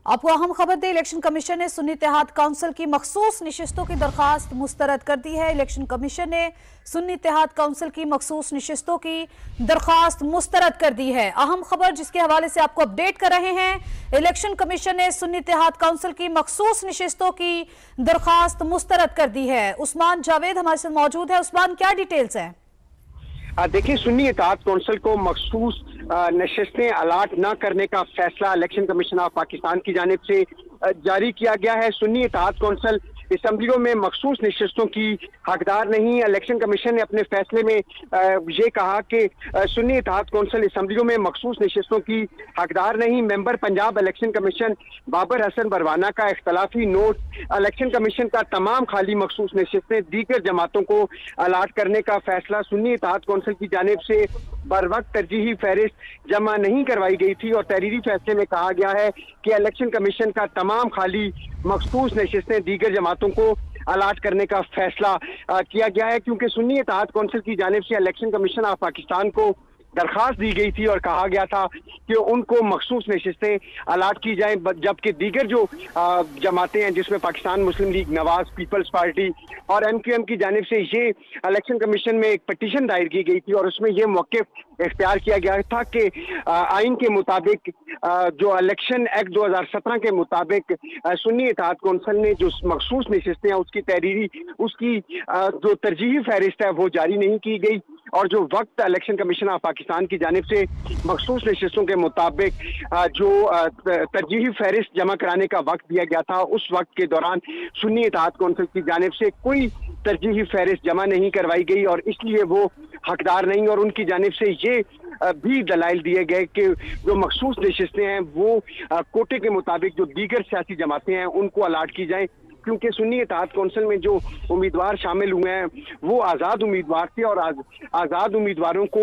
आपको अहम खबर दे, इलेक्शन कमीशन ने सुन्नी इत्तेहाद काउंसिल की मखसूस नशिस्तों की दरखास्त मुस्तरद कर दी है। इलेक्शन कमीशन ने सुन्नी इत्तेहाद काउंसिल की मखसूस नशिस्तों की दरखास्त मुस्तरद कर दी है। अहम खबर जिसके हवाले से आपको अपडेट कर रहे हैं, इलेक्शन कमीशन ने सुन्नी इत्तेहाद काउंसिल की मखसूस नशिस्तों की दरखास्त मुस्तरद कर दी है। उस्मान जावेद हमारे साथ मौजूद है। उस्मान, क्या डिटेल्स है? देखिए, सुन्नी इत्तेहाद काउंसिल को मखसूस नशिस्तें अलाट न करने का फैसला इलेक्शन कमीशन ऑफ पाकिस्तान की जानिब से जारी किया गया है। सुन्नी इत्तेहाद काउंसिल असम्बलियों में मखसूस नशिस्तों की हकदार नहीं। इलेक्शन कमीशन ने अपने फैसले में ये कहा कि सुन्नी इत्तेहाद काउंसिल असम्बलियों में मखसूस नशिस्तों की हकदार नहीं। Member Punjab election commission Babar Hasan Barwana का इख्तलाफी नोट, इलेक्शन कमीशन का तमाम खाली मखसूस नशिस्तें दीगर जमातों को अलाट करने का फैसला सुन्नी इत्तेहाद काउंसिल की जानिब से बर वक्त तरजीही फहरिस्त जमा नहीं करवाई गई थी और तहरीरी फैसले में कहा गया है कि इलेक्शन कमीशन का तमाम खाली मखसूस नशिस्तें दीगर जमातों को अलाट करने का फैसला किया गया है, क्योंकि सुन्नी इत्तेहाद काउंसिल की जानिब से इलेक्शन कमीशन ऑफ पाकिस्तान को दरखास्त दी गई थी और कहा गया था कि उनको मखसूस नशिस्तें अलाट की जाएं, जबकि दीगर जो जमातें हैं जिसमें पाकिस्तान मुस्लिम लीग, नवाज, पीपल्स पार्टी और MQM की जानिब से ये इलेक्शन कमीशन में एक पटिशन दायर की गई थी और उसमें ये मौक़िफ़ इख्तियार किया गया था कि आइन के मुताबिक जो इलेक्शन एक्ट 2017 के मुताबिक सुन्नी इत्तेहाद काउंसिल ने जो मखसूस नशिस्तें हैं उसकी तहरीरी, उसकी जो तरजीही फहरिस्त है वो जारी नहीं की गई और जो वक्त इलेक्शन कमीशन ऑफ पाकिस्तान की जानिब से मखसूस नशिस्तों के मुताबिक जो तरजीही फहरिस्त जमा कराने का वक्त दिया गया था, उस वक्त के दौरान सुन्नी इत्तेहाद काउंसिल की जानिब से कोई तरजीही फहरिस्त जमा नहीं करवाई गई और इसलिए वो हकदार नहीं। और उनकी जानिब से ये भी दलाइल दिए गए कि जो मखसूस नशिस्तें हैं वो कोटे के मुताबिक जो दीगर सियासी जमातें हैं उनको अलाट की जाएं, क्योंकि सुन्नी इत्तेहाद काउंसिल में जो उम्मीदवार शामिल हुए हैं वो आज़ाद उम्मीदवार थे और आज़ाद उम्मीदवारों को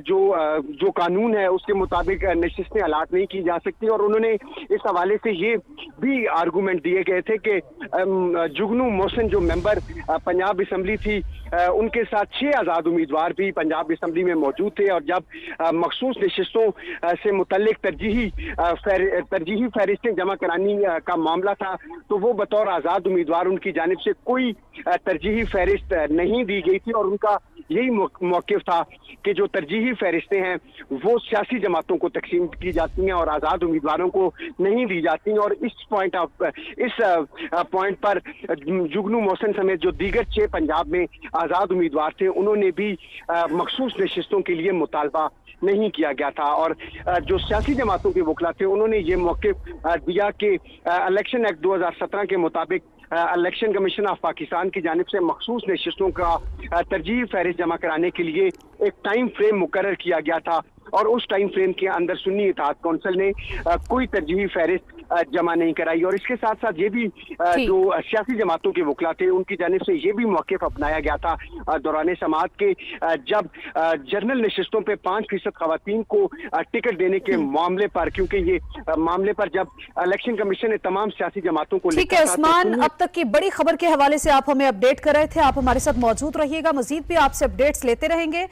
जो कानून है उसके मुताबिक नशिस्तें अलाट नहीं की जा सकती। और उन्होंने इस हवाले से ये भी आर्गूमेंट दिए गए थे कि जुगनू मोहसिन जो मेंबर पंजाब असम्बली थी, उनके साथ 6 आज़ाद उम्मीदवार भी पंजाब असम्बली में मौजूद थे और जब मखसूस नशिस्तों से मुतल्लिक तरजीही फहरिस्तें जमा करानी का मामला था तो वो बतौर आज़ाद उम्मीदवार उनकी जानिब से कोई तरजीही फहरिस्त नहीं दी गई थी और उनका यही मौक़िफ़ था कि जो तरजीही फहरिस्तें हैं वो सियासी जमातों को तकसीम की जाती हैं और आज़ाद उम्मीदवारों को नहीं दी जाती। और इस पॉइंट पर जुगनू मोहसिन समेत जो दीगर 6 पंजाब में आज़ाद उम्मीदवार थे उन्होंने भी मखसूस नशिस्तों के लिए मुतालबा नहीं किया गया था और जो सियासी जमातों के वकला थे उन्होंने ये मौक़िफ़ दिया कि इलेक्शन एक्ट 2017 के मुताबिक इलेक्शन कमीशन ऑफ पाकिस्तान की जानिब से मखसूस नशिस्तों का तरजीही फहरिस्त जमा कराने के लिए एक टाइम फ्रेम मुकर्रर किया गया था और उस टाइम फ्रेम के अंदर सुन्नी इत्तेहाद काउंसिल ने कोई तरजीही फहरिस्त जमा नहीं कराई। और इसके साथ साथ ये भी जो सियासी जमातों के वकला थे उनकी जानिब से ये भी मौक़िफ़ अपनाया गया था दौरान समाअत के जब जनरल नशिस्तों पे 5% खवातीन को टिकट देने के मामले पर, क्योंकि ये मामले पर जब इलेक्शन कमीशन ने तमाम सियासी जमातों को ठीक है उस्मान, अब तक की बड़ी खबर के हवाले से आप हमें अपडेट कर रहे थे, आप हमारे साथ मौजूद रहिएगा, मजीद भी आपसे अपडेट्स लेते रहेंगे।